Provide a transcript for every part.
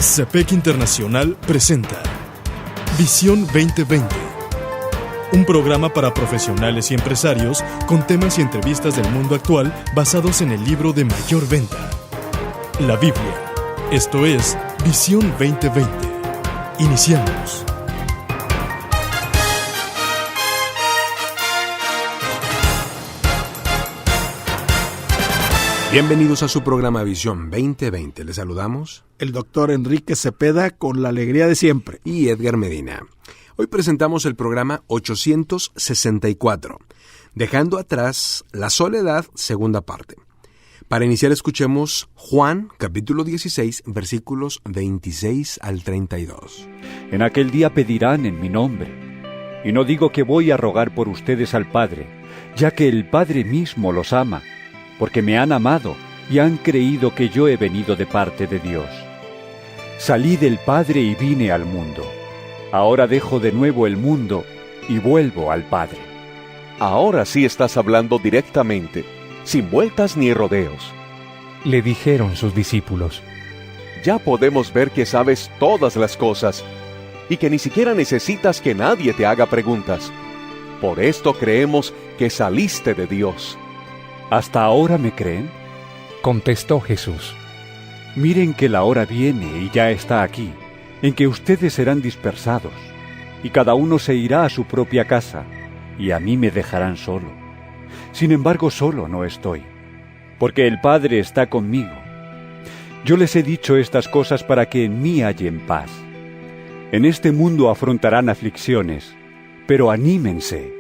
CEPEC Internacional presenta Visión 2020, un programa para profesionales y empresarios con temas y entrevistas del mundo actual basados en el libro de mayor venta, la Biblia. Esto es Visión 2020. Iniciamos. Bienvenidos a su programa Visión 2020. Les saludamos el doctor Enrique Cepeda con la alegría de siempre y Edgar Medina. Hoy presentamos el programa 864, Dejando atrás la soledad, segunda parte. Para iniciar escuchemos Juan, capítulo 16, versículos 26 al 32. En aquel día pedirán en mi nombre, y no digo que voy a rogar por ustedes al Padre, ya que el Padre mismo los ama, porque me han amado y han creído que yo he venido de parte de Dios. Salí del Padre y vine al mundo. Ahora dejo de nuevo el mundo y vuelvo al Padre. Ahora sí estás hablando directamente, sin vueltas ni rodeos. Le dijeron sus discípulos. Ya podemos ver que sabes todas las cosas y que ni siquiera necesitas que nadie te haga preguntas. Por esto creemos que saliste de Dios. ¿Hasta ahora me creen? Contestó Jesús. Miren que la hora viene y ya está aquí, en que ustedes serán dispersados, y cada uno se irá a su propia casa, y a mí me dejarán solo. Sin embargo, solo no estoy, porque el Padre está conmigo. Yo les he dicho estas cosas para que en mí hallen paz. En este mundo afrontarán aflicciones, pero anímense.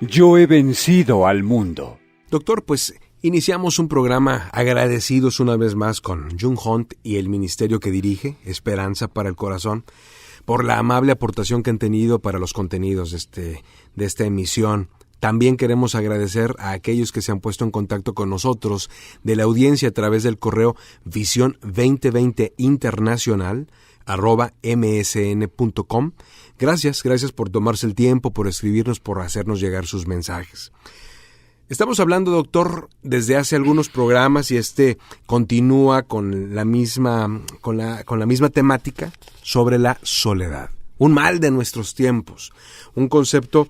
Yo he vencido al mundo. Doctor, pues iniciamos un programa agradecidos una vez más con June Hunt y el ministerio que dirige, Esperanza para el Corazón, por la amable aportación que han tenido para los contenidos de esta emisión. También queremos agradecer a aquellos que se han puesto en contacto con nosotros de la audiencia a través del correo visión2020internacional@msn.com. Gracias por tomarse el tiempo, por escribirnos, por hacernos llegar sus mensajes. Estamos hablando, doctor, desde hace algunos programas y continúa con la misma temática sobre la soledad. Un mal de nuestros tiempos, un concepto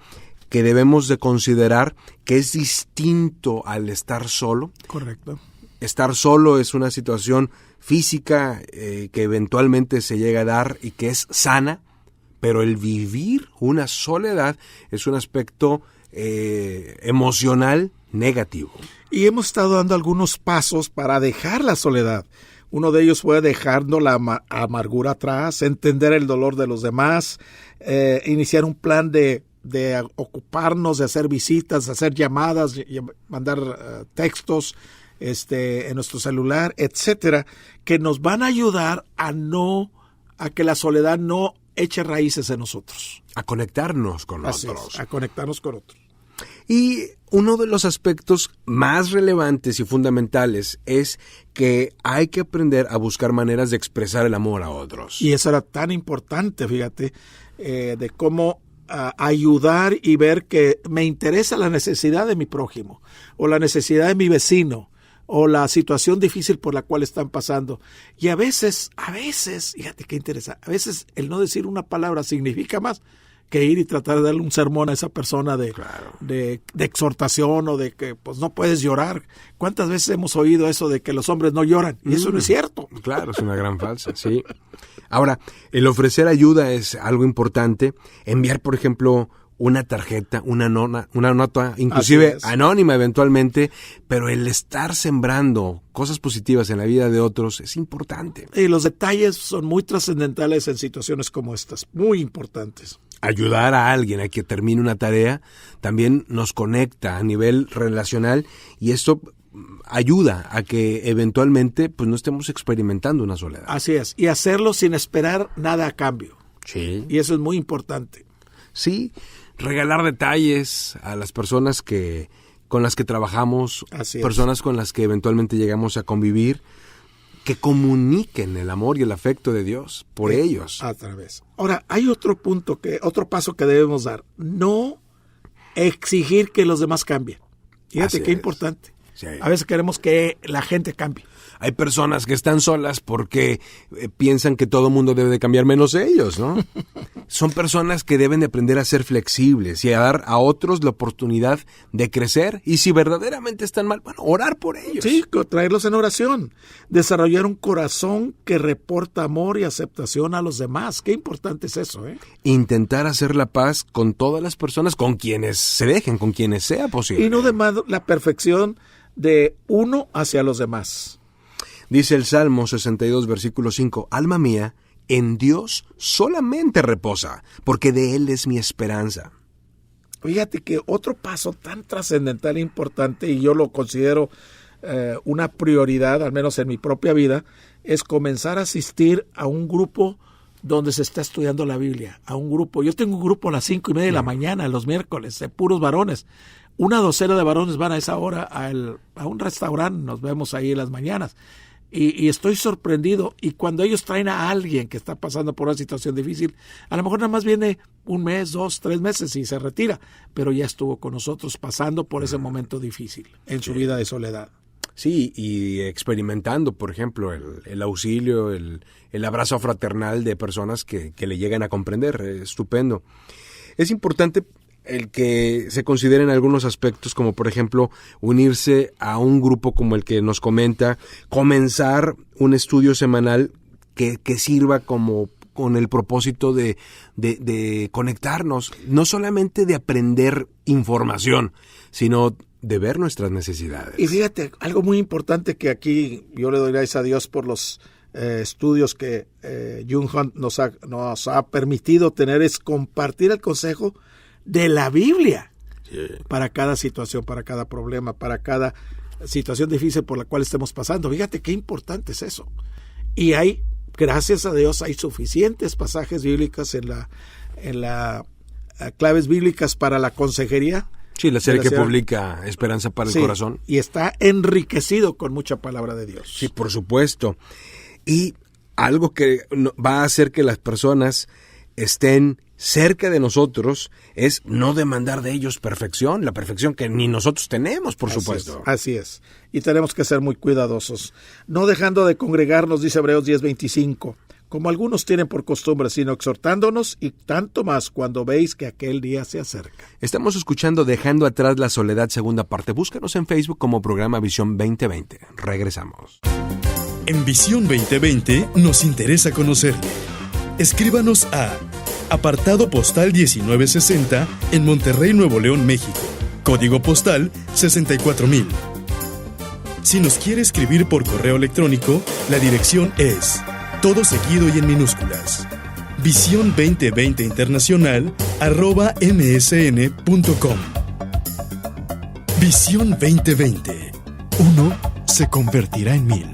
que debemos de considerar que es distinto al estar solo. Correcto. Estar solo es una situación física que eventualmente se llega a dar y que es sana, pero el vivir una soledad es un aspecto emocional negativo. Y hemos estado dando algunos pasos para dejar la soledad. Uno de ellos fue dejando la amargura atrás, entender el dolor de los demás, iniciar un plan de ocuparnos, de hacer visitas, de hacer llamadas, mandar textos en nuestro celular, etcétera, que nos van a ayudar a que la soledad no eche raíces en nosotros. A conectarnos con otros. A conectarnos con otros. Y uno de los aspectos más relevantes y fundamentales es que hay que aprender a buscar maneras de expresar el amor a otros. Y eso era tan importante, fíjate, de cómo ayudar y ver que me interesa la necesidad de mi prójimo, o la necesidad de mi vecino, o la situación difícil por la cual están pasando. Y a veces, fíjate qué interesa, a veces el no decir una palabra significa más que ir y tratar de darle un sermón a esa persona de exhortación o de que pues no puedes llorar. ¿Cuántas veces hemos oído eso de que los hombres no lloran? Y eso no es cierto. Claro, es una gran falsa, sí. Ahora, el ofrecer ayuda es algo importante. Enviar, por ejemplo, una tarjeta, una nota, inclusive anónima eventualmente, pero el estar sembrando cosas positivas en la vida de otros es importante. Y los detalles son muy trascendentales en situaciones como estas, muy importantes. Ayudar a alguien a que termine una tarea también nos conecta a nivel relacional y esto ayuda a que eventualmente pues no estemos experimentando una soledad. Así es, y hacerlo sin esperar nada a cambio. Sí. Y eso es muy importante. Sí, regalar detalles a las personas con las que trabajamos, personas con las que eventualmente llegamos a convivir, que comuniquen el amor y el afecto de Dios por ellos. A través. Ahora, hay otro paso que debemos dar. No exigir que los demás cambien. Fíjate qué importante. Sí. A veces queremos que la gente cambie. Hay personas que están solas porque piensan que todo el mundo debe de cambiar menos ellos, ¿no? Son personas que deben de aprender a ser flexibles y a dar a otros la oportunidad de crecer. Y si verdaderamente están mal, bueno, orar por ellos. Sí, traerlos en oración. Desarrollar un corazón que reporta amor y aceptación a los demás. Qué importante es eso, ¿eh? Intentar hacer la paz con todas las personas, con quienes se dejen, con quienes sea posible. Y no demanda la perfección de uno hacia los demás. Dice el Salmo 62, versículo 5, Alma mía, en Dios solamente reposa, porque de Él es mi esperanza. Fíjate que otro paso tan trascendental e importante, y yo lo considero una prioridad, al menos en mi propia vida, es comenzar a asistir a un grupo donde se está estudiando la Biblia, a un grupo. Yo tengo un grupo a las 5:30 de la mañana, los miércoles, de puros varones. Una docena de varones van a esa hora a un restaurante, nos vemos ahí en las mañanas. Y estoy sorprendido. Y cuando ellos traen a alguien que está pasando por una situación difícil, a lo mejor nada más viene 1 mes, 2, 3 meses y se retira, pero ya estuvo con nosotros pasando por ese momento difícil en su vida de soledad. Sí, y experimentando, por ejemplo, el auxilio, el abrazo fraternal de personas que le llegan a comprender. Estupendo. Es importante el que se consideren algunos aspectos, como por ejemplo unirse a un grupo como el que nos comenta, comenzar un estudio semanal que sirva como con el propósito de conectarnos, no solamente de aprender información, sino de ver nuestras necesidades. Y fíjate, algo muy importante que aquí yo le doy gracias a Dios por los estudios que Jung Hunt nos ha permitido tener, es compartir el consejo de la Biblia, sí, para cada situación, para cada problema, para cada situación difícil por la cual estemos pasando. Fíjate qué importante es eso. Y hay, gracias a Dios, hay suficientes pasajes bíblicos en la claves bíblicas para la consejería. Sí, la serie que publica Esperanza para el Corazón. Y está enriquecido con mucha palabra de Dios. Sí, por supuesto. Y algo que va a hacer que las personas estén cerca de nosotros es no demandar de ellos perfección, la perfección que ni nosotros tenemos, por supuesto. Así es. Y tenemos que ser muy cuidadosos. No dejando de congregarnos, dice Hebreos 10:25, como algunos tienen por costumbre, sino exhortándonos, y tanto más cuando veis que aquel día se acerca. Estamos escuchando Dejando atrás la soledad, segunda parte. Búscanos en Facebook como programa Visión 2020. Regresamos. En Visión 2020 nos interesa conocerle. Escríbanos a apartado postal 1960 en Monterrey, Nuevo León, México. Código postal 64000. Si nos quiere escribir por correo electrónico, la dirección es todo seguido y en minúsculas. Visión 2020 Internacional @msn.com. Visión 2020. Uno se convertirá en 1000.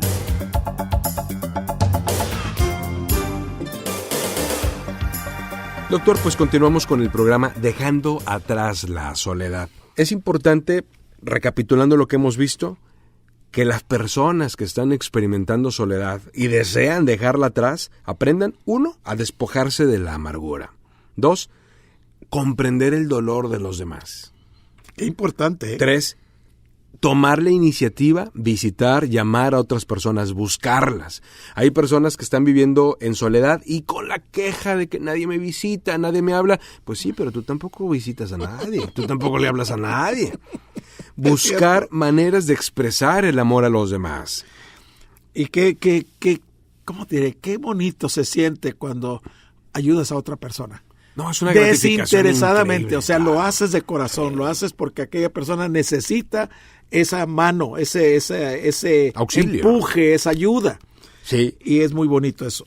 Doctor, pues continuamos con el programa Dejando atrás la soledad. Es importante, recapitulando lo que hemos visto, que las personas que están experimentando soledad y desean dejarla atrás, aprendan, 1, a despojarse de la amargura. 2, comprender el dolor de los demás. Qué importante, ¿eh? 3, tomar la iniciativa, visitar, llamar a otras personas, buscarlas. Hay personas que están viviendo en soledad y con la queja de que nadie me visita, nadie me habla. Pues sí, pero tú tampoco visitas a nadie, tú tampoco le hablas a nadie. Buscar maneras de expresar el amor a los demás. Y ¿cómo te diré? Qué bonito se siente cuando ayudas a otra persona. No, es una gratificación desinteresadamente, increíble. o sea, lo haces de corazón, lo haces porque aquella persona necesita esa mano, ese auxilio, empuje, esa ayuda. Sí. Y es muy bonito eso.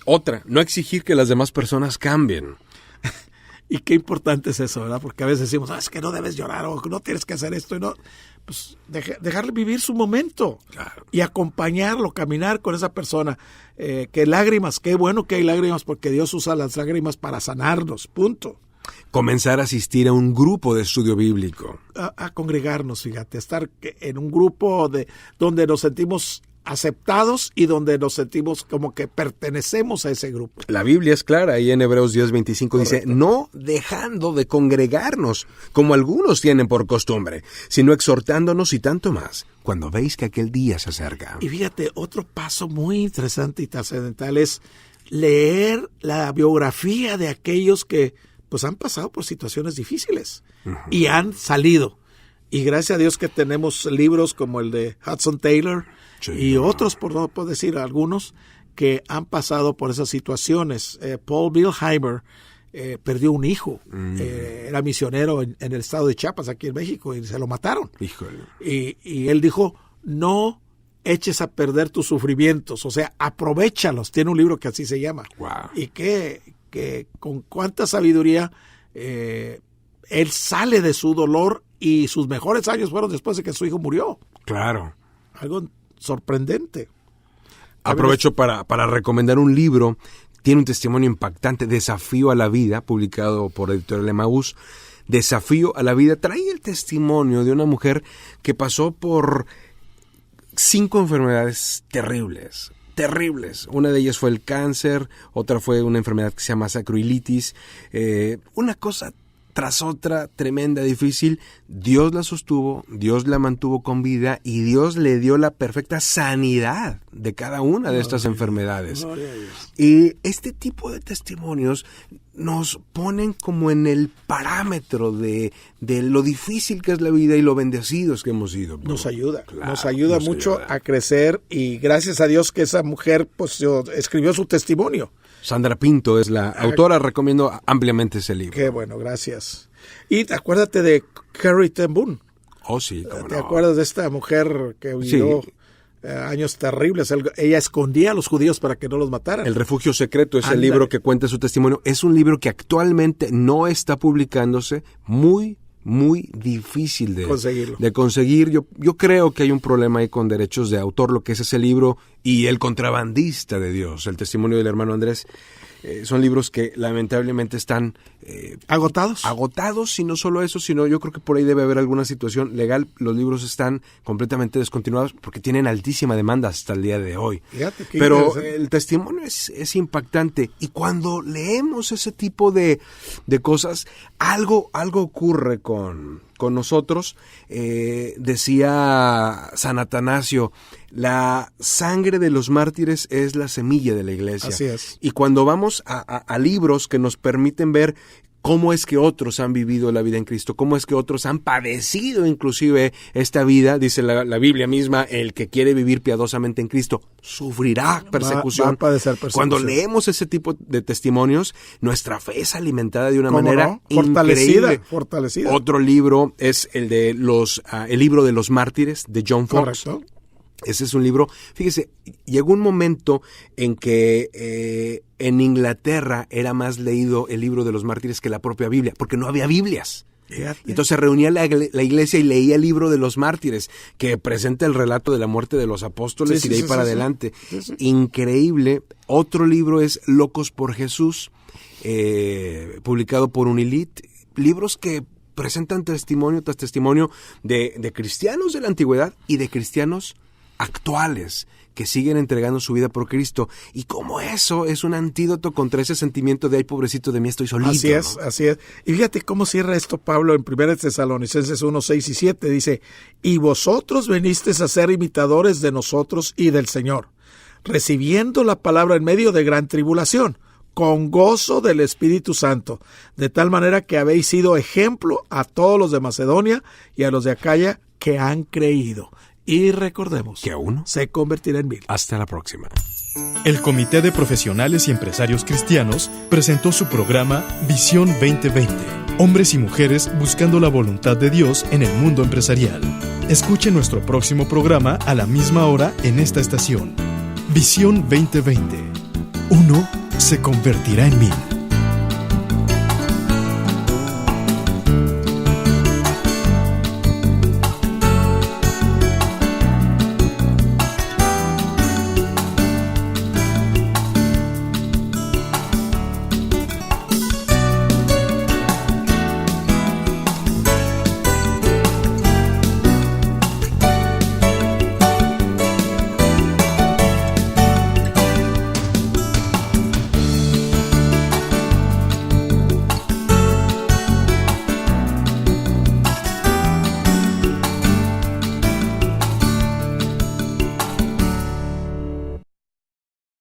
Otra, no exigir que las demás personas cambien. Y qué importante es eso, ¿verdad? Porque a veces decimos, es que no debes llorar o no tienes que hacer esto y no. Pues dejarle vivir su momento. Claro. Y acompañarlo, caminar con esa persona. Que lágrimas, qué bueno que hay lágrimas porque Dios usa las lágrimas para sanarnos, punto. Comenzar a asistir a un grupo de estudio bíblico. A congregarnos, fíjate, estar en un grupo donde nos sentimos aceptados y donde nos sentimos como que pertenecemos a ese grupo. La Biblia es clara, ahí en Hebreos 10:25 dice, no dejando de congregarnos, como algunos tienen por costumbre, sino exhortándonos y tanto más, cuando veis que aquel día se acerca. Y fíjate, otro paso muy interesante y trascendental es leer la biografía de aquellos que pues han pasado por situaciones difíciles y han salido. Y gracias a Dios que tenemos libros como el de Hudson Taylor y otros, por no puedo decir algunos, que han pasado por esas situaciones. Paul Wilheimer perdió un hijo, era misionero en el estado de Chiapas, aquí en México, y se lo mataron. Híjole. Y él dijo, no eches a perder tus sufrimientos, o sea, aprovéchalos. Tiene un libro que así se llama. Wow. Y que con cuánta sabiduría él sale de su dolor, y sus mejores años fueron después de que su hijo murió. Claro. Algo sorprendente. Aprovecho para recomendar un libro, tiene un testimonio impactante, Desafío a la Vida, publicado por Editorial Emaús. Desafío a la Vida trae el testimonio de una mujer que pasó por 5 enfermedades terribles. Una de ellas fue el cáncer, otra fue una enfermedad que se llama sacroilitis, una cosa tras otra, tremenda, difícil. Dios la sostuvo, Dios la mantuvo con vida y Dios le dio la perfecta sanidad de cada una de estas enfermedades. Y este tipo de testimonios nos ponen como en el parámetro de lo difícil que es la vida y lo bendecidos que hemos sido. Nos ayuda, Claro, nos ayuda mucho a crecer, y gracias a Dios que esa mujer pues escribió su testimonio. Sandra Pinto es la autora, recomiendo ampliamente ese libro. Qué bueno, gracias. Y acuérdate de Corrie ten Boom. Oh, sí, cómo ¿Te no. acuerdas de esta mujer que vivió años terribles? Ella escondía a los judíos para que no los mataran. El refugio secreto es el Ándale. libro que cuenta su testimonio. Es un libro que actualmente no está publicándose, muy difícil de conseguir. Yo creo que hay un problema ahí con derechos de autor, lo que es ese libro, y El contrabandista de Dios, el testimonio del hermano Andrés. Son libros que lamentablemente están agotados, y no solo eso, sino yo creo que por ahí debe haber alguna situación legal. Los libros están completamente descontinuados porque tienen altísima demanda hasta el día de hoy. Fíjate, pero el testimonio es impactante, y cuando leemos ese tipo de cosas, algo ocurre con nosotros. Decía San Atanasio, la sangre de los mártires es la semilla de la iglesia. Así es. Y cuando vamos a libros que nos permiten ver cómo es que otros han vivido la vida en Cristo, cómo es que otros han padecido inclusive esta vida, dice la Biblia misma, el que quiere vivir piadosamente en Cristo sufrirá persecución. Va a padecer persecución. Cuando leemos ese tipo de testimonios, nuestra fe es alimentada de una manera fortalecida. Otro libro es el de el libro de los mártires de John Fox. Correcto. Ese es un libro, fíjese, llegó un momento en que en Inglaterra era más leído el libro de los mártires que la propia Biblia, porque no había Biblias. Fíjate. Entonces se reunía la iglesia y leía el libro de los mártires, que presenta el relato de la muerte de los apóstoles y de ahí para adelante. Sí. Increíble. Otro libro es Locos por Jesús, publicado por Unilit. Libros que presentan testimonio tras testimonio de cristianos de la antigüedad y de cristianos actuales que siguen entregando su vida por Cristo, y como eso es un antídoto contra ese sentimiento de ay, pobrecito de mí, estoy solito. Así es, ¿no? así es. Y fíjate cómo cierra esto Pablo en 1 Tesalonicenses 1, 6 y 7. Dice, y vosotros venisteis a ser imitadores de nosotros y del Señor, recibiendo la palabra en medio de gran tribulación, con gozo del Espíritu Santo, de tal manera que habéis sido ejemplo a todos los de Macedonia y a los de Acaya que han creído. Y recordemos Que a uno se convertirá en 1000. Hasta la próxima. El Comité de Profesionales y Empresarios Cristianos presentó su programa Visión 2020. Hombres y mujeres buscando la voluntad de Dios en el mundo empresarial. Escuche nuestro próximo programa a la misma hora en esta estación. Visión 2020. Uno se convertirá en 1000.